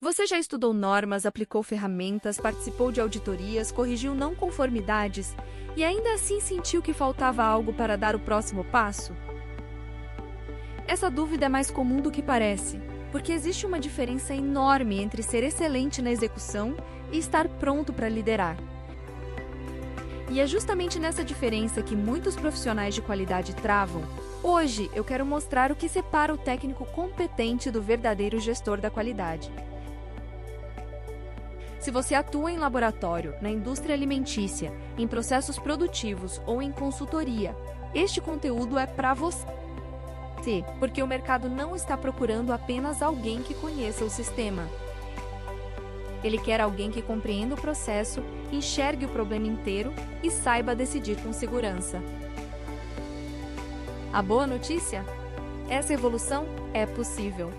Você já estudou normas, aplicou ferramentas, participou de auditorias, corrigiu não conformidades e ainda assim sentiu que faltava algo para dar o próximo passo? Essa dúvida é mais comum do que parece, porque existe uma diferença enorme entre ser excelente na execução e estar pronto para liderar. E é justamente nessa diferença que muitos profissionais de qualidade travam. Hoje eu quero mostrar o que separa o técnico competente do verdadeiro gestor da qualidade. Se você atua em laboratório, na indústria alimentícia, em processos produtivos ou em consultoria, este conteúdo é para você, porque o mercado não está procurando apenas alguém que conheça o sistema. Ele quer alguém que compreenda o processo, enxergue o problema inteiro e saiba decidir com segurança. A boa notícia? Essa evolução é possível.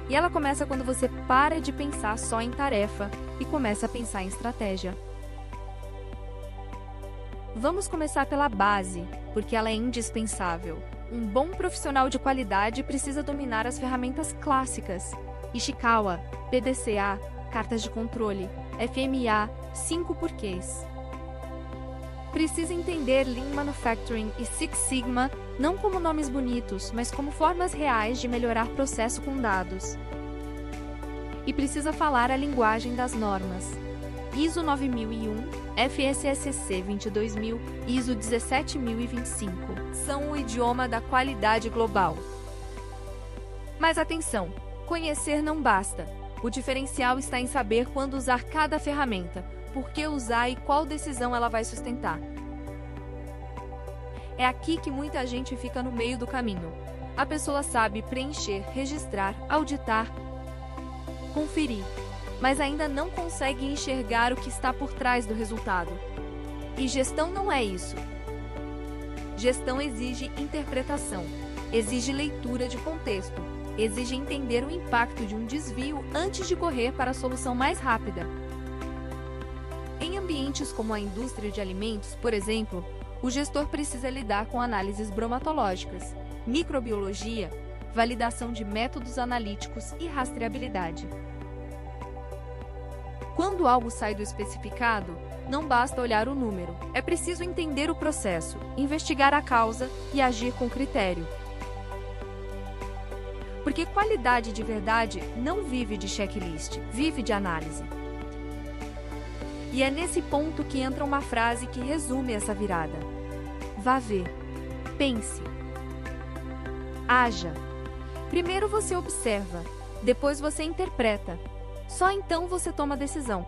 E ela começa quando você para de pensar só em tarefa e começa a pensar em estratégia. Vamos começar pela base, porque ela é indispensável. Um bom profissional de qualidade precisa dominar as ferramentas clássicas: Ishikawa, PDCA, cartas de controle, FMEA, 5 porquês. Precisa entender Lean Manufacturing e Six Sigma não como nomes bonitos, mas como formas reais de melhorar processo com dados. E precisa falar a linguagem das normas. ISO 9001, FSSC 22000, ISO 17025 são o idioma da qualidade global. Mas atenção, conhecer não basta. O diferencial está em saber quando usar cada ferramenta, por que usar e qual decisão ela vai sustentar. É aqui que muita gente fica no meio do caminho. A pessoa sabe preencher, registrar, auditar, conferir, mas ainda não consegue enxergar o que está por trás do resultado. E gestão não é isso. Gestão exige interpretação, exige leitura de contexto, exige entender o impacto de um desvio antes de correr para a solução mais rápida. Em ambientes como a indústria de alimentos, por exemplo, o gestor precisa lidar com análises bromatológicas, microbiologia, validação de métodos analíticos e rastreabilidade. Quando algo sai do especificado, não basta olhar o número, é preciso entender o processo, investigar a causa e agir com critério. Porque qualidade de verdade não vive de checklist, vive de análise. E é nesse ponto que entra uma frase que resume essa virada. Vá ver, pense, haja. Primeiro você observa, depois você interpreta. Só então você toma decisão.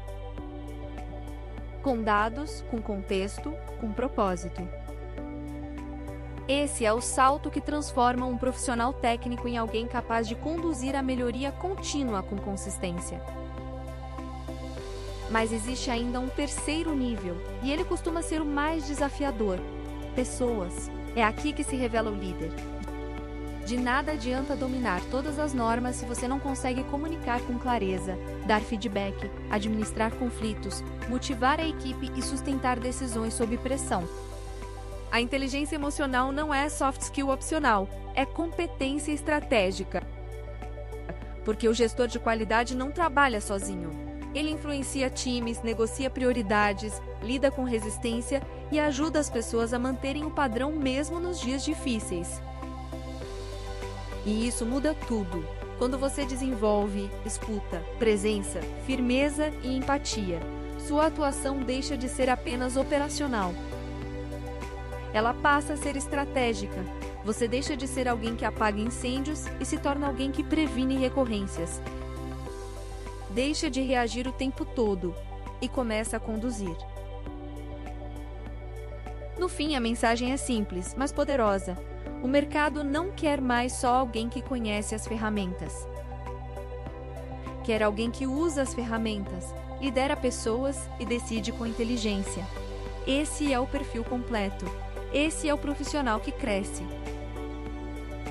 Com dados, com contexto, com propósito. Esse é o salto que transforma um profissional técnico em alguém capaz de conduzir a melhoria contínua com consistência. Mas existe ainda um terceiro nível, e ele costuma ser o mais desafiador: pessoas. É aqui que se revela o líder. De nada adianta dominar todas as normas se você não consegue comunicar com clareza, dar feedback, administrar conflitos, motivar a equipe e sustentar decisões sob pressão. A inteligência emocional não é soft skill opcional, é competência estratégica. Porque o gestor de qualidade não trabalha sozinho. Ele influencia times, negocia prioridades, lida com resistência e ajuda as pessoas a manterem o padrão mesmo nos dias difíceis. E isso muda tudo, quando você desenvolve, escuta, presença, firmeza e empatia. Sua atuação deixa de ser apenas operacional. Ela passa a ser estratégica. Você deixa de ser alguém que apaga incêndios e se torna alguém que previne recorrências. Deixa de reagir o tempo todo e começa a conduzir. No fim, a mensagem é simples, mas poderosa. O mercado não quer mais só alguém que conhece as ferramentas. Quer alguém que usa as ferramentas, lidera pessoas e decide com inteligência. Esse é o perfil completo. Esse é o profissional que cresce.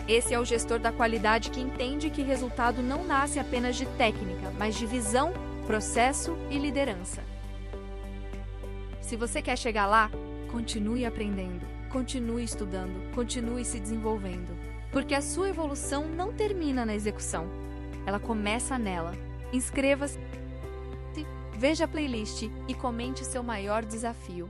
Esse é o gestor da qualidade que entende que resultado não nasce apenas de técnica, mas de visão, processo e liderança. Se você quer chegar lá, continue aprendendo, continue estudando, continue se desenvolvendo. Porque a sua evolução não termina na execução, ela começa nela. Inscreva-se, veja a playlist e comente seu maior desafio.